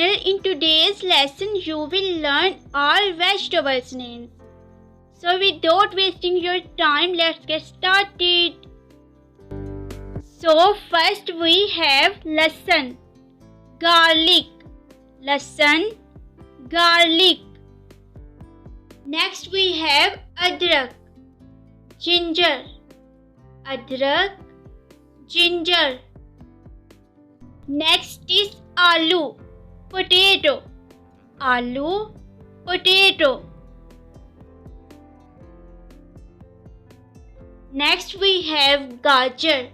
channel. In today's lesson you will learn all vegetables names. So without wasting your time, let's get started. So first we have lasan, garlic, lasan, garlic. Next we have adrak, ginger, adrak, ginger. Next is aloo, potato, aloo, potato. Next we have gajar,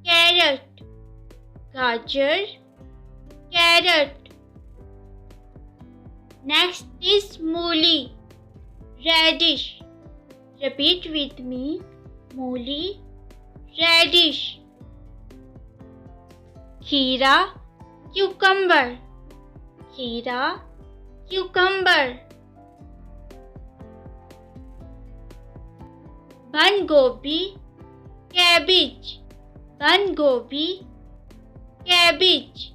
carrot, gajar, carrot. Next is mooli, radish. Repeat with me, mooli, radish. Kheera, cucumber, kheera, cucumber. Band gobi, cabbage, band gobi, cabbage.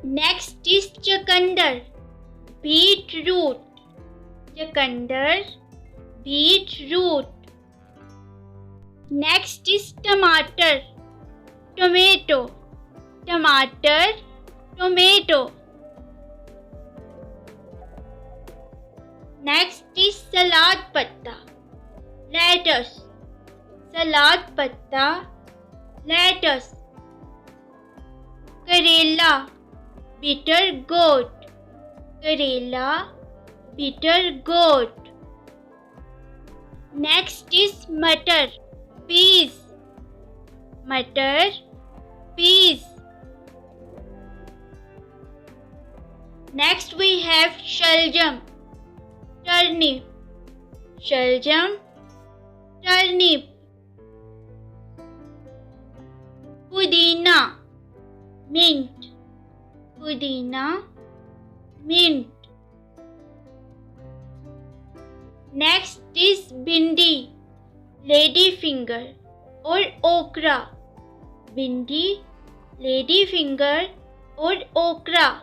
Next is chakandar, beetroot, chakandar, beetroot. Next is tomato, tomato, tomato, tomato. Next is salad patta, lettuce, salad patta, lettuce. Karela, bitter gourd, karela, bitter gourd. Next is matar, peas, matar, peas. Next we have shaljam, turnip, shaljam, turnip. Pudina, mint, pudina, mint. Next is bindi, lady finger or okra, bindi, lady finger or okra.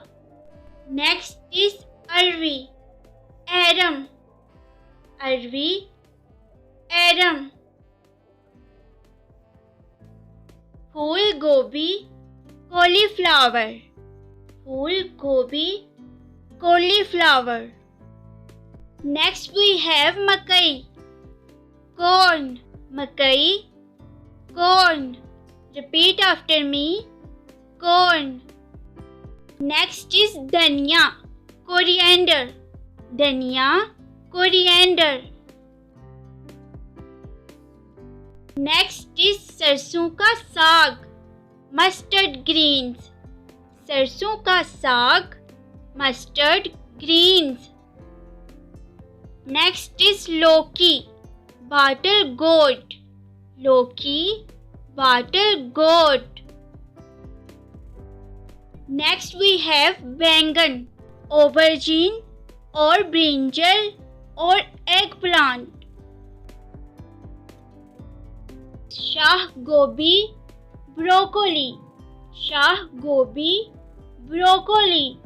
Next is arvi, aram, arvi, aram. Phool gobi, cauliflower, phool gobi, cauliflower. Next we have makai, corn, makai, corn. Repeat after me, corn. Next is dhania, coriander, dhania, coriander. Next is सरसों का साग, mustard greens, सरसों का साग, mustard greens. Next is Loki, bottle gourd, Loki, bottle gourd. Next we have Bangan, aubergine or brinjal or eggplant. Shah gobi, broccoli, Shah gobi, broccoli.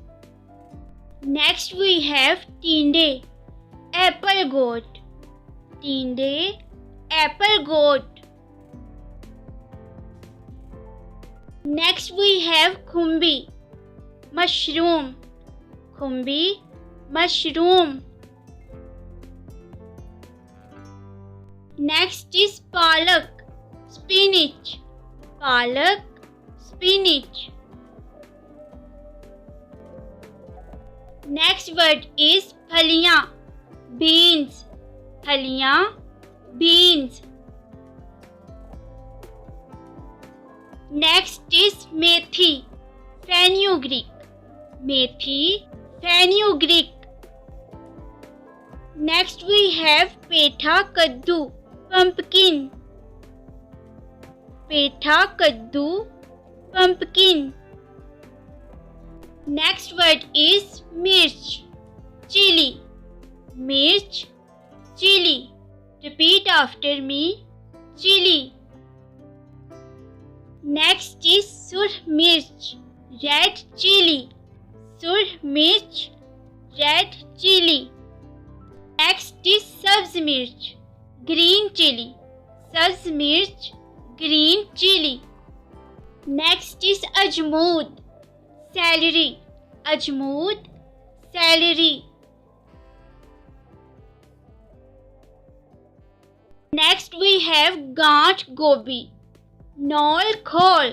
Next we have Tinde, apple gourd, Tinde, apple gourd. Next we have khumbi, mushroom, khumbi, mushroom. Next is palak, spinach, palak, spinach. Next word is phaliyan, beans, phaliyan, beans. Next is methi, fenugreek, methi, fenugreek. Next we have petha kaddu, pumpkin, petha kaddu, pumpkin. Next word is mirch, chili, mirch, chili. Repeat after me, chili. Next is sur mirch, red chili. Sur mirch, red chili. Next is sabz mirch, green chili. Sabz mirch, green chili. Next is ajmood, celery. Ajmood, celery. Next we have gaant gobi, nol khol.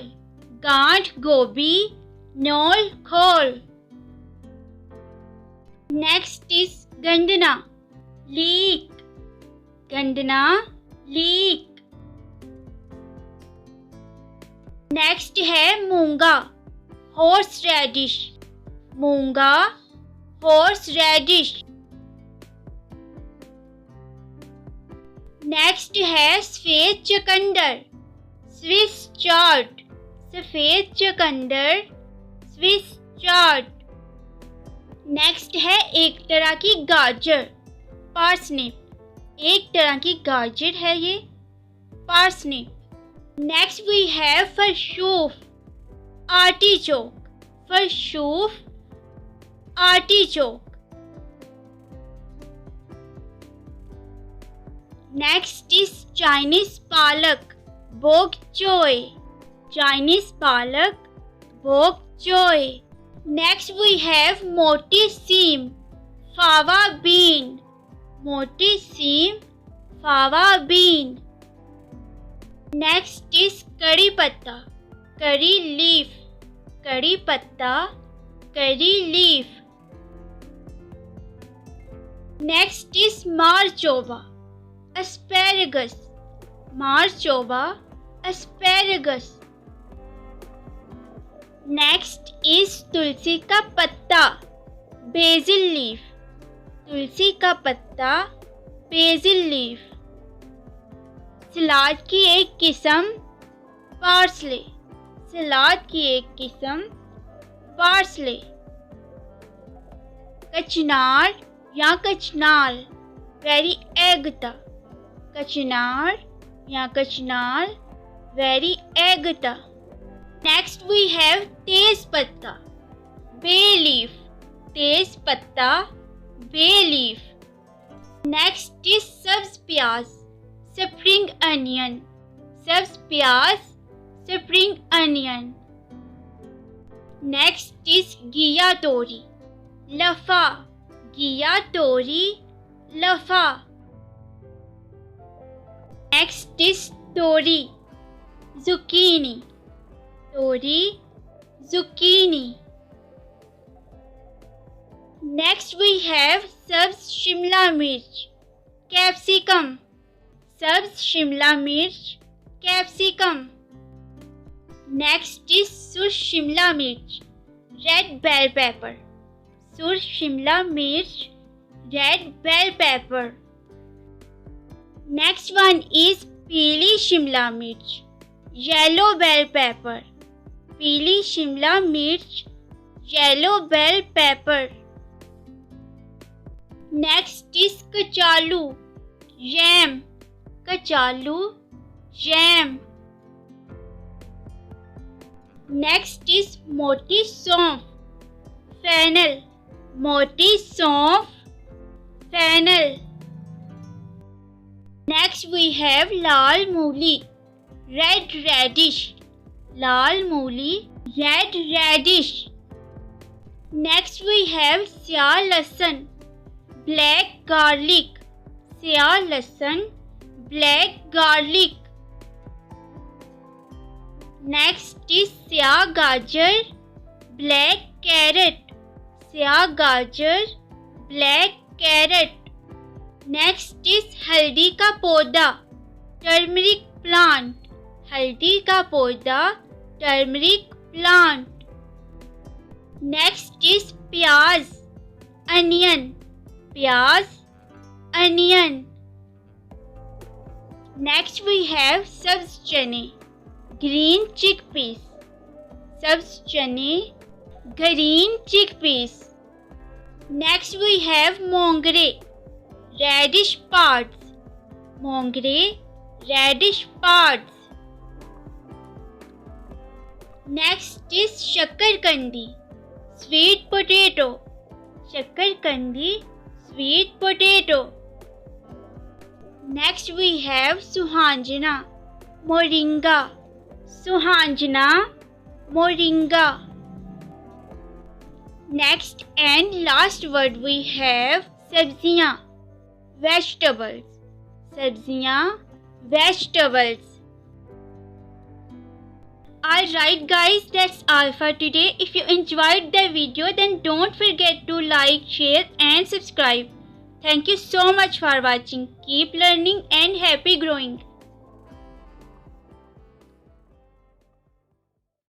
Gaant gobi, nol khol. Next is gandana, leek. Gandana, leek. Next है मूंगा, horse radish. मूंगा, horse radish. Next है सफेद चकंदर, Swiss chard. सफेद चकंदर, Swiss chard. Next है एक तरह की गाजर, पार्सनिप. एक तरह की गाजर है ये, पार्सनिप. नेक्स्ट वी हैव फरशूफ, आर्टिचोक. फरशूफ, artichoke. Next is Chinese palak, bok choy. Chinese palak, bok choy. Next we have moti seem, fava bean. Moti seem, fava bean. Next is curry patta, curry leaf. Curry patta, curry leaf. Next is marchova, asparagus. Marchova, asparagus. Next is तुलसी का पत्ता, basil leaf. तुलसी का पत्ता, basil leaf. सलाद की एक किस्म, parsley. सलाद की एक किस्म, parsley. कचनार या कचनाल, very एगता. कचनार या कचनाल, very एगता. Next we have तेज पत्ता, bay leaf. तेज पत्ता, bay leaf. Next is सब्ज प्याज, spring onion. सब्ज प्याज, spring onion. Next is घिया तोरी, लफा. घिया तोरी, लफा. Next is तोरी, zucchini. तोरी, zucchini. Next we have सब्ज शिमला मिर्च, capsicum. सब्ज शिमला मिर्च, capsicum. Next is सुर शिमला मिर्च, red bell pepper. सुर शिमला मिर्च, red bell pepper. Next one is पीली शिमला मिर्च, yellow bell pepper. पीली शिमला मिर्च, yellow bell pepper. Next is कचालू, yam. कचालू, yam. Next is मोटी सौंफ, fennel. मोटी सौंफ, fennel. Next we have लाल मूली, red radish. लाल मूली, red radish. Next we have स्याह लहसुन, black garlic. स्याह लहसुन, black garlic. Next is स्याह गाजर, black carrot. स्याह गाजर, black carrot. Next is हल्दी का पौधा, turmeric plant. हल्दी का पौधा, turmeric plant. Next is प्याज, onion. प्याज, onion. Next we have सब्ज चने, green chickpeas. सब्ज चने, green chickpeas. Next we have Mongre, radish parts. Mongre, radish parts. Next is shakarkandi, sweet potato. Shakarkandi, sweet potato. Next we have suhanjana, moringa. Suhanjana, moringa. Next and last word we have sabziyan, vegetables. Sabziyan, vegetables. Alright guys, that's all for today. If you enjoyed the video, then don't forget to like, share and subscribe. Thank you so much for watching. Keep learning and happy growing.